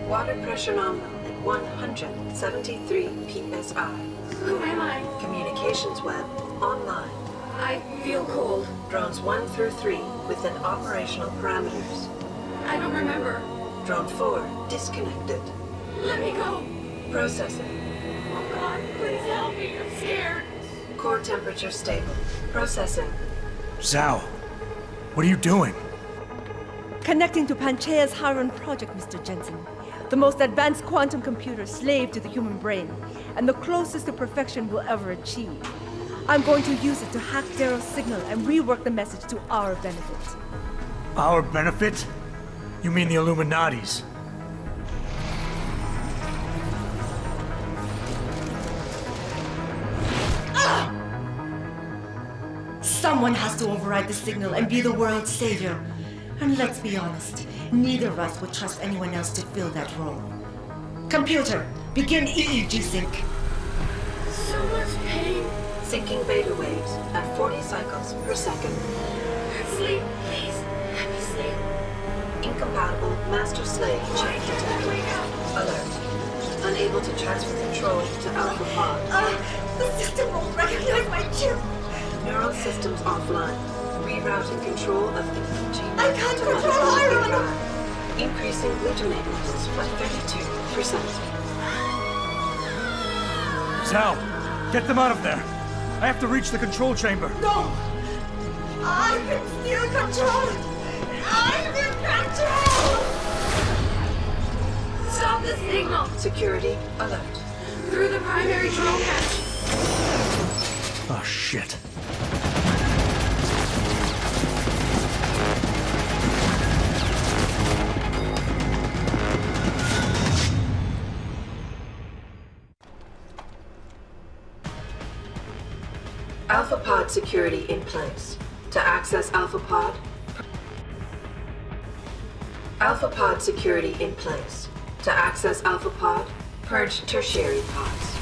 Water pressure nominal at 173 psi. Who am I? Communications web online. I feel cold. Drones 1 through 3 within operational parameters. I don't remember. Drone 4 disconnected. Let me go. Processing. Oh God, please help me. I'm scared. Core temperature stable. Processing. Zhao, what are you doing? Connecting to Panchaea's Hiron project, Mr. Jensen. The most advanced quantum computer slave to the human brain, and the closest to perfection we'll ever achieve. I'm going to use it to hack Darrow's signal and rework the message to our benefit. Our benefit? You mean the Illuminati's? Someone has to override the signal and be the world's savior. And let's be honest, neither of us would trust anyone else to fill that role. Computer, begin EEG sync. So much pain. Syncing beta waves at 40 cycles per second. Sleep, please. Let me sleep. Incompatible master-slave chain detected. Alert. Unable to transfer control to Alpha Pod. The system won't recognize my chip. Neural systems offline. Rerouting control of the gene. I can't control Hiron! Increasing glutamate levels by 32%. Zhao, get them out of there. I have to reach the control chamber. No! I can still control it! I'm in control! Stop the signal. Security alert. Through the primary drone hatch. Oh, shit. Alpha Pod security in place. To access Alpha Pod. Alpha Pod security in place. To access Alpha Pod, purge tertiary pods.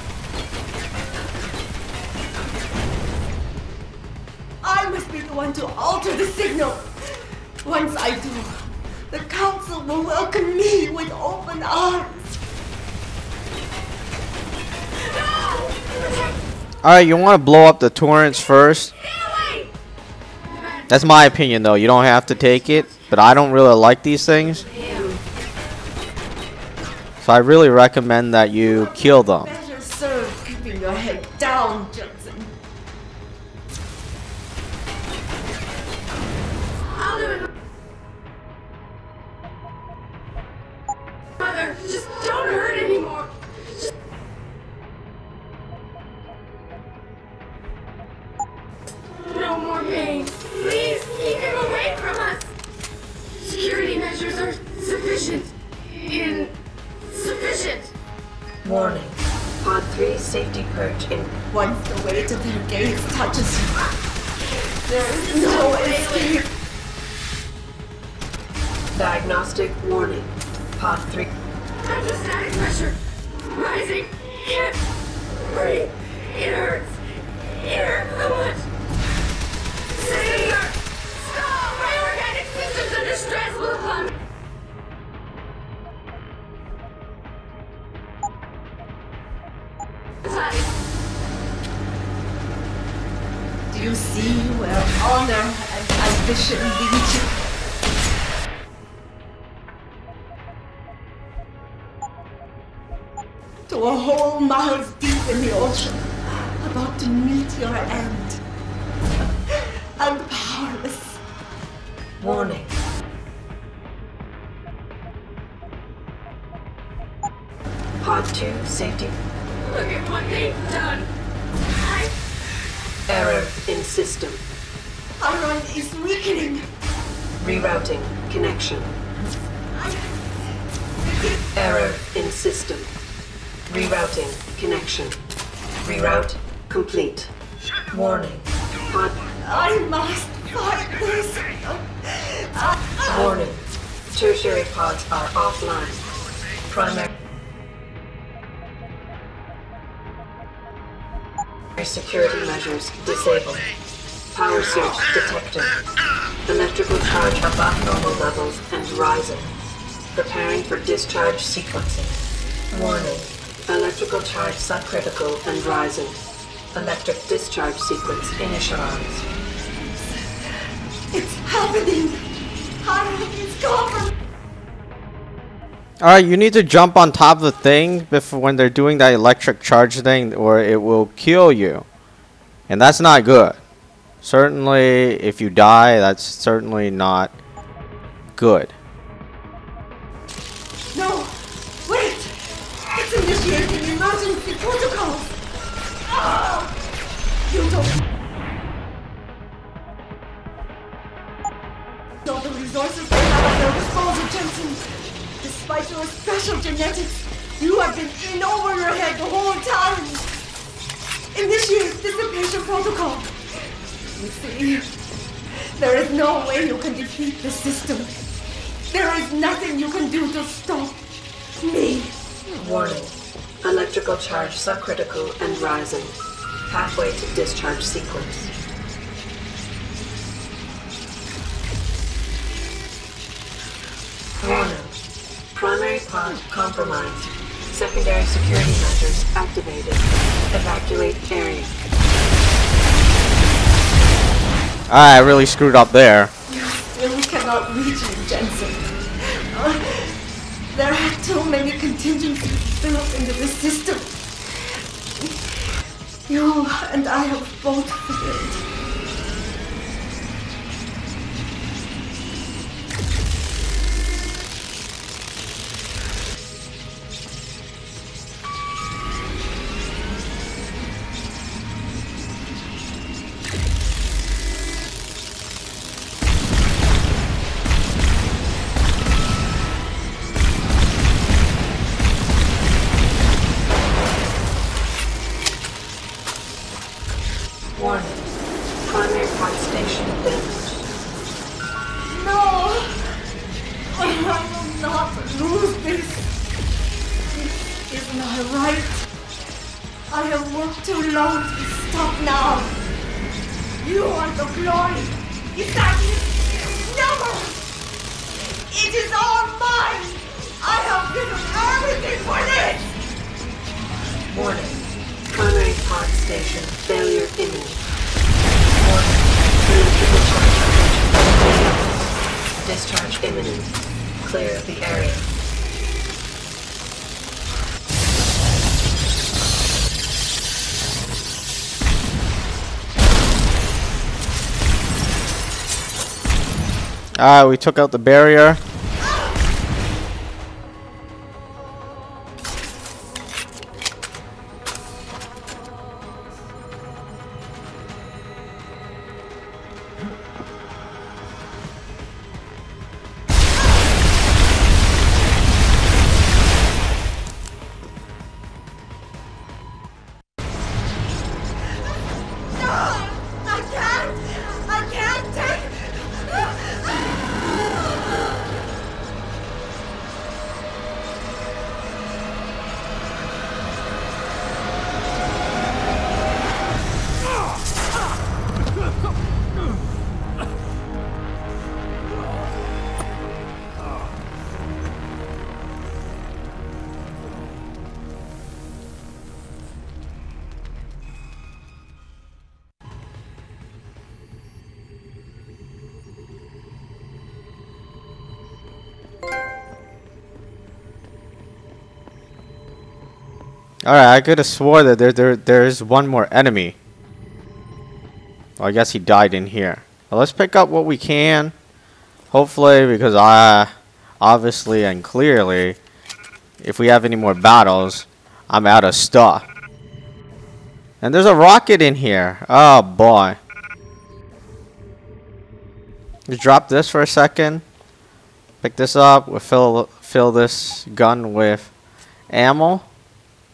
I must be the one to alter the signal. Once I do, the Council will welcome me with open arms. Alright, you want to blow up the torrents first? That's my opinion though, you don't have to take it, but I don't really like these things. So I really recommend that you kill them. Better serve keeping your head down, Jensen. I'll do it. Mother, just don't hurt anymore. Just... No more pain. Please keep him away from us. Security measures are sufficient. Insufficient. Warning. Pod 3 safety purge in. Once the weight of their gaze touches you, there is no escape. Diagnostic warning. Pod 3. Hydrostatic pressure rising. Can't breathe. It hurts. It hurts so much. Savior! Stop! My organic system's under stress. Will come. Do you see where honor and ambition lead you? To a hole miles deep in the ocean, about to meet your end. And powerless. Warning. Pod 2 safety. Look at what they've done. Error in system. Hiron is weakening. Rerouting connection. Error in system. Rerouting connection. Reroute complete. Warning. Pod. I must fight this. Warning. Tertiary pods are offline. Primary security measures disabled. Power surge detected. Electrical charge above normal levels and rising. Preparing for discharge sequencing. Warning. Electrical charge subcritical and rising. Electric discharge sequence initialized. It's happening! It's gone! Alright, you need to jump on top of the thing before when they're doing that electric charge thing, or it will kill you. And that's not good. Certainly, if you die, that's certainly not good. No! Wait! It's initiating emergency protocol! Oh! You don't know the resources they have at their disposal, Jensen! Despite your special genetics, you have been in over your head the whole time! Initiate dissipation protocol! You see, there is no way you can defeat the system. There is nothing you can do to stop me. Warning. Electrical charge subcritical and rising. Halfway to discharge sequence. Warning. Primary pod compromised. Secondary security measures activated. Evacuate area. I really screwed up there. You still cannot reach me, Jensen. There are too many contingencies built into the system. You and I have both failed. Warning. Primary pod station damaged. No! I will not lose this. This is not right. I have worked too long to stop now. You want the glory. Is that it? Never! It is all mine! I have given everything for this! Warning. Primary pod station failure imminent. Warning. Electrical charge approaching. Discharge imminent. Clear the area. Alright, we took out the barrier. I can't take... Alright, I could have swore that there's one more enemy. Well, I guess he died in here. Well, let's pick up what we can. Hopefully, because obviously and clearly, if we have any more battles, I'm out of stuff. And there's a rocket in here. Oh boy. Just drop this for a second. Pick this up. We'll fill this gun with ammo.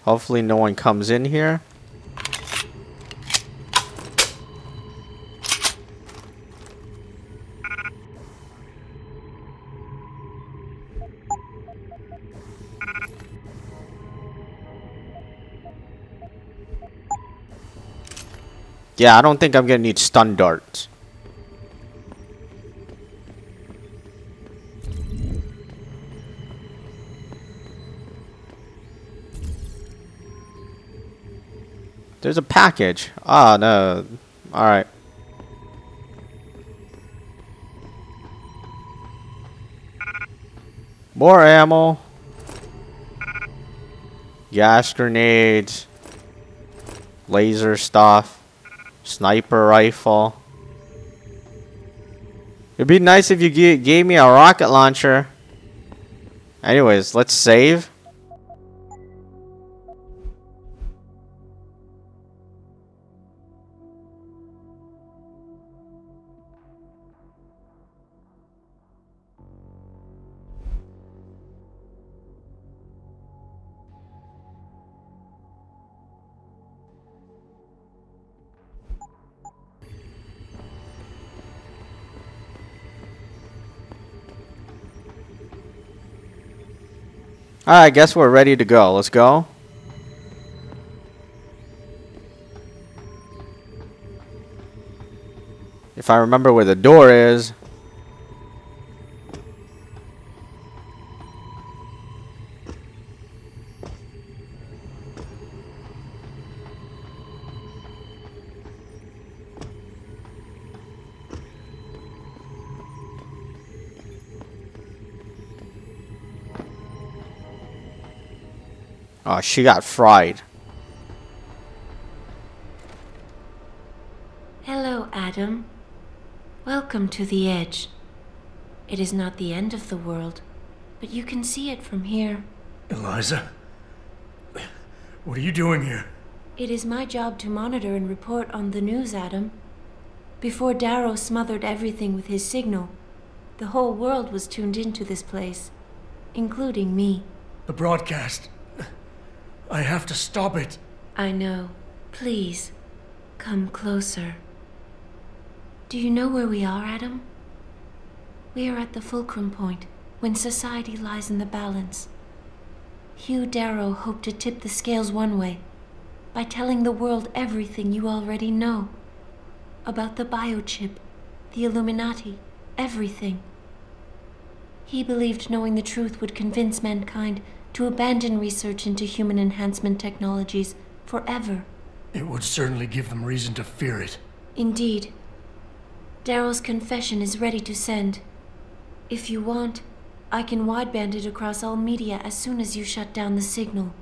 Hopefully no one comes in here. Yeah, I don't think I'm gonna need stun darts. There's a package. Ah, no. Alright. More ammo. Gas grenades. Laser stuff. Sniper rifle. It'd be nice if you gave me a rocket launcher. Anyways, let's save. Alright, I guess we're ready to go. Let's go. If I remember where the door is. Oh, she got fried. Hello, Adam. Welcome to the edge. It is not the end of the world, but you can see it from here. Eliza? What are you doing here? It is my job to monitor and report on the news, Adam. Before Darrow smothered everything with his signal, the whole world was tuned into this place, including me. The broadcast. I have to stop it. I know. Please, come closer. Do you know where we are, Adam? We are at the fulcrum point, when society lies in the balance. Hugh Darrow hoped to tip the scales one way, by telling the world everything you already know. About the biochip, the Illuminati, everything. He believed knowing the truth would convince mankind to abandon research into human enhancement technologies forever. It would certainly give them reason to fear it. Indeed. Darrow's confession is ready to send. If you want, I can wideband it across all media as soon as you shut down the signal.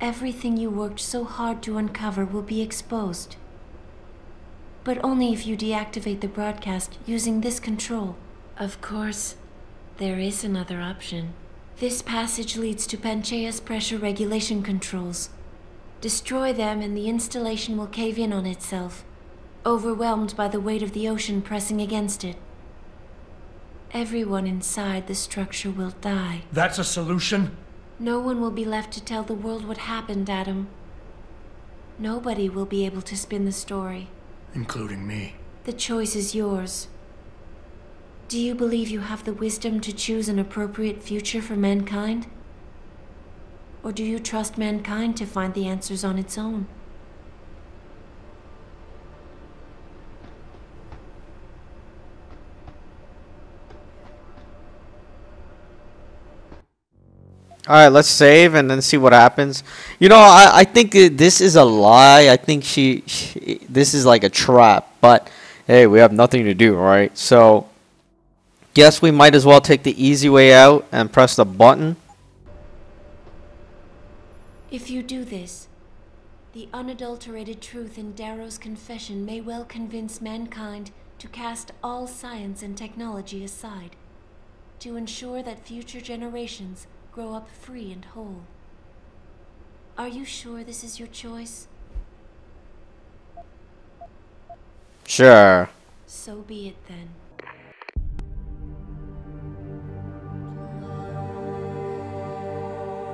Everything you worked so hard to uncover will be exposed. But only if you deactivate the broadcast using this control. Of course, there is another option. This passage leads to Panchaea's pressure regulation controls. Destroy them and the installation will cave in on itself, overwhelmed by the weight of the ocean pressing against it. Everyone inside the structure will die. That's a solution? No one will be left to tell the world what happened, Adam. Nobody will be able to spin the story. Including me. The choice is yours. Do you believe you have the wisdom to choose an appropriate future for mankind? Or do you trust mankind to find the answers on its own? Alright, let's save and then see what happens. You know, I think this is a lie. I think this is like a trap. But, hey, we have nothing to do, right? So, guess we might as well take the easy way out and press the button. If you do this, the unadulterated truth in Darrow's confession may well convince mankind to cast all science and technology aside, to ensure that future generations grow up free and whole. Are you sure this is your choice? Sure. So be it then.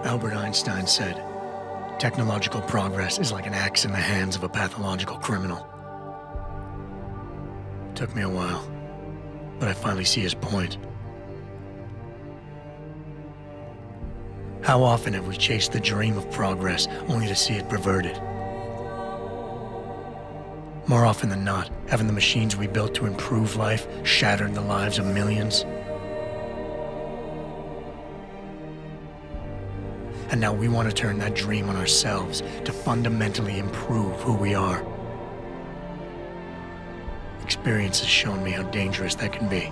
Albert Einstein said, technological progress is like an axe in the hands of a pathological criminal. It took me a while, but I finally see his point. How often have we chased the dream of progress only to see it perverted? More often than not, haven't the machines we built to improve life shattered the lives of millions? and now we want to turn that dream on ourselves to fundamentally improve who we are. Experience has shown me how dangerous that can be.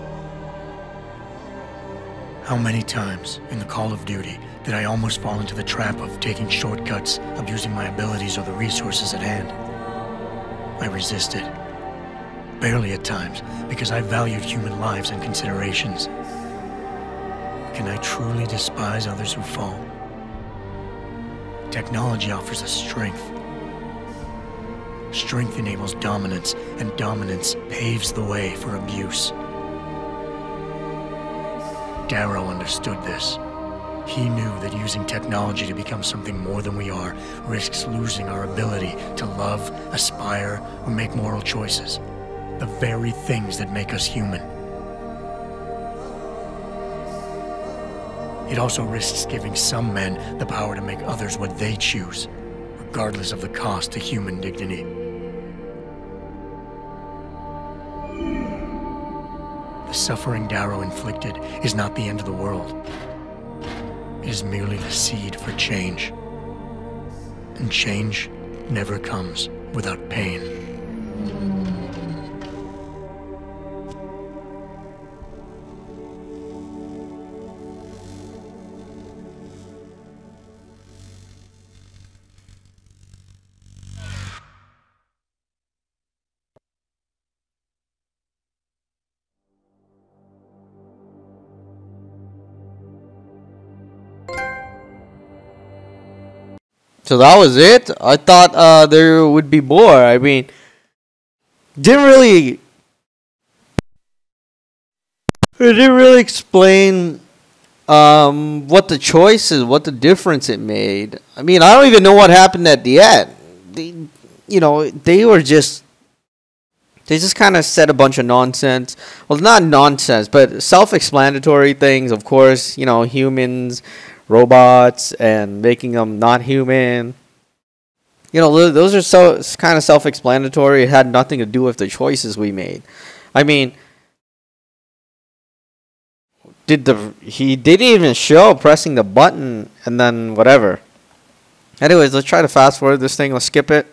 How many times in the Call of Duty did I almost fall into the trap of taking shortcuts, abusing my abilities or the resources at hand? I resisted. Barely at times, because I valued human lives and considerations. Can I truly despise others who fall? Technology offers us strength. Strength enables dominance, and dominance paves the way for abuse. Darrow understood this. He knew that using technology to become something more than we are risks losing our ability to love, aspire, or make moral choices. The very things that make us human. It also risks giving some men the power to make others what they choose, regardless of the cost to human dignity. The suffering Darrow inflicted is not the end of the world. It is merely the seed for change. And change never comes without pain. So that was it? I thought there would be more. I mean, it didn't really explain what the choice is, what the difference it made. I mean, I don't even know what happened at the end. They just kind of said a bunch of nonsense. Well, not nonsense, but self-explanatory things. Of course, humans, robots, and making them not human. Those are so kind of self-explanatory. It had nothing to do with the choices we made. I mean, he didn't even show pressing the button and then whatever. Anyways, let's try to fast forward this thing. Let's skip it.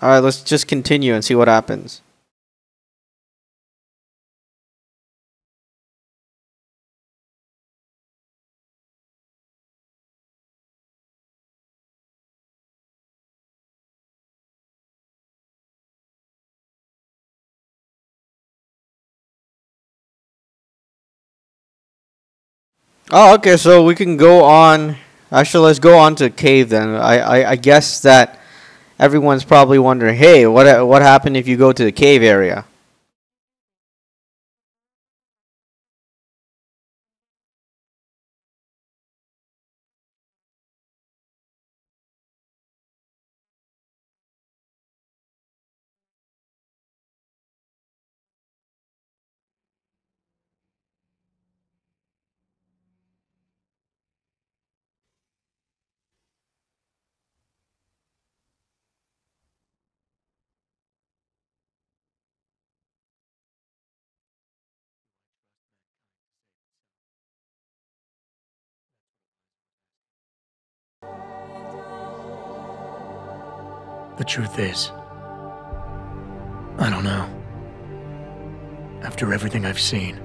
Alright, let's just continue and see what happens. Oh, okay, so we can go on. Actually, let's go on to cave then. I guess that everyone's probably wondering, hey, what happened if you go to the cave area? The truth is, I don't know. After everything I've seen,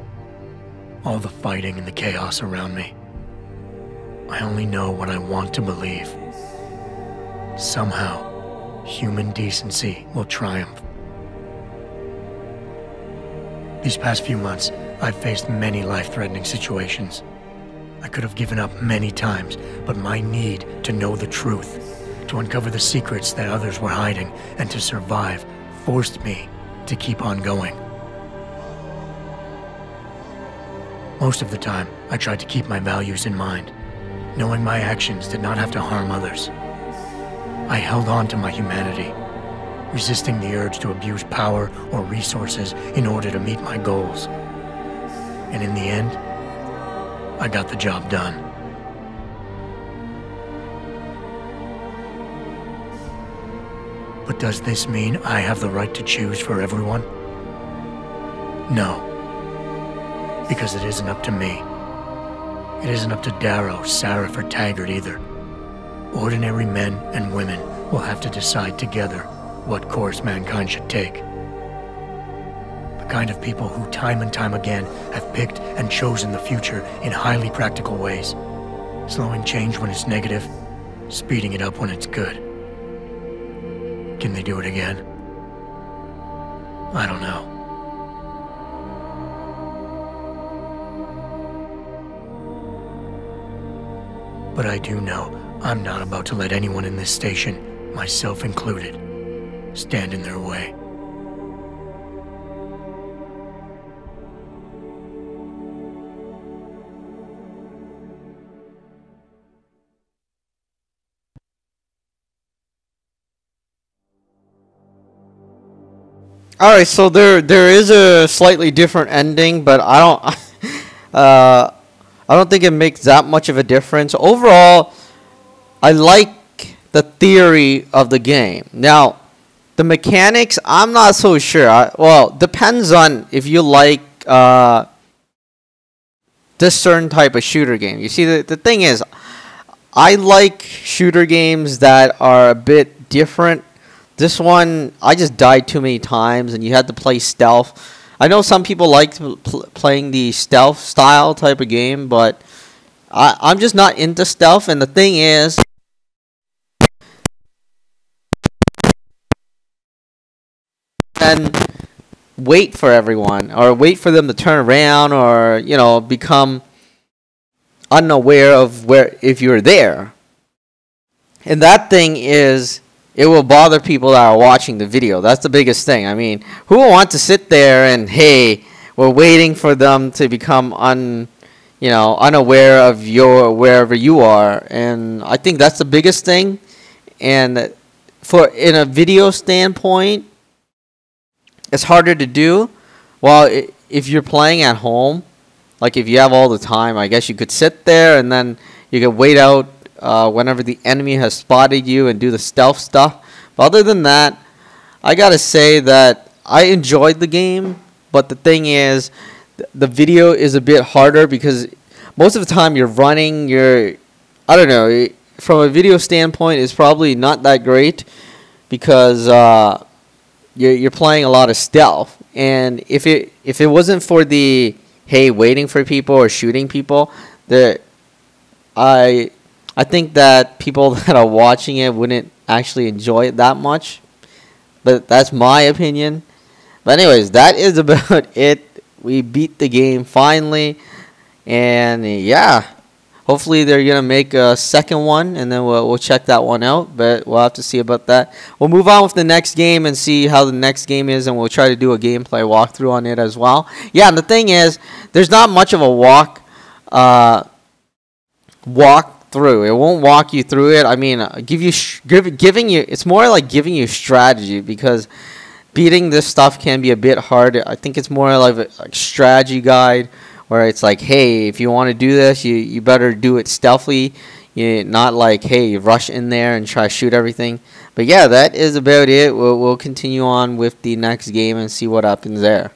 all the fighting and the chaos around me, I only know what I want to believe. Somehow, human decency will triumph. These past few months, I've faced many life-threatening situations. I could have given up many times, but my need to know the truth, to uncover the secrets that others were hiding, and to survive forced me to keep on going. Most of the time, I tried to keep my values in mind, knowing my actions did not have to harm others. I held on to my humanity, resisting the urge to abuse power or resources in order to meet my goals. And in the end, I got the job done. But does this mean I have the right to choose for everyone? No. Because it isn't up to me. It isn't up to Darrow, Sarif, or Taggart either. Ordinary men and women will have to decide together what course mankind should take. The kind of people who time and time again have picked and chosen the future in highly practical ways. Slowing change when it's negative, speeding it up when it's good. Can they do it again? I don't know. But I do know I'm not about to let anyone in this station, myself included, stand in their way. All right, so there is a slightly different ending, but I don't think it makes that much of a difference. Overall, I like the theory of the game. Now, the mechanics, I'm not so sure. Well, depends on if you like this certain type of shooter game. You see, the thing is, I like shooter games that are a bit different. This one, I just died too many times, and you had to play stealth. I know some people like playing the stealth style type of game, but I'm just not into stealth. And the thing is, and wait for everyone, or wait for them to turn around, or become unaware of where if you're there. And that thing is, it will bother people that are watching the video. That's the biggest thing. I mean, who will want to sit there and, hey, we're waiting for them to become unaware of wherever you are. And I think that's the biggest thing. And in a video standpoint, it's harder to do. Well, if you're playing at home, like if you have all the time, I guess you could sit there and then you could wait out whenever the enemy has spotted you and do the stealth stuff. But other than that, I gotta say that I enjoyed the game, but the thing is, the video is a bit harder because most of the time you're running, I don't know, from a video standpoint, it's probably not that great because you're playing a lot of stealth. And if it wasn't for the, hey, waiting for people or shooting people, I think that people that are watching it wouldn't actually enjoy it that much. But that's my opinion. But anyways, that is about it. We beat the game finally. And yeah, hopefully they're going to make a second one. And then we'll check that one out. But we'll have to see about that. We'll move on with the next game and see how the next game is. And we'll try to do a gameplay walkthrough on it as well. Yeah, and the thing is, there's not much of a walk through. It won't walk you through it. I mean, giving you. It's more like giving you strategy because beating this stuff can be a bit hard. I think it's more like a strategy guide where it's like, hey, if you want to do this, you better do it stealthily. Not like, hey, you rush in there and try to shoot everything. But yeah, that is about it. We'll continue on with the next game and see what happens there.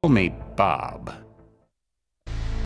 Call me Bob.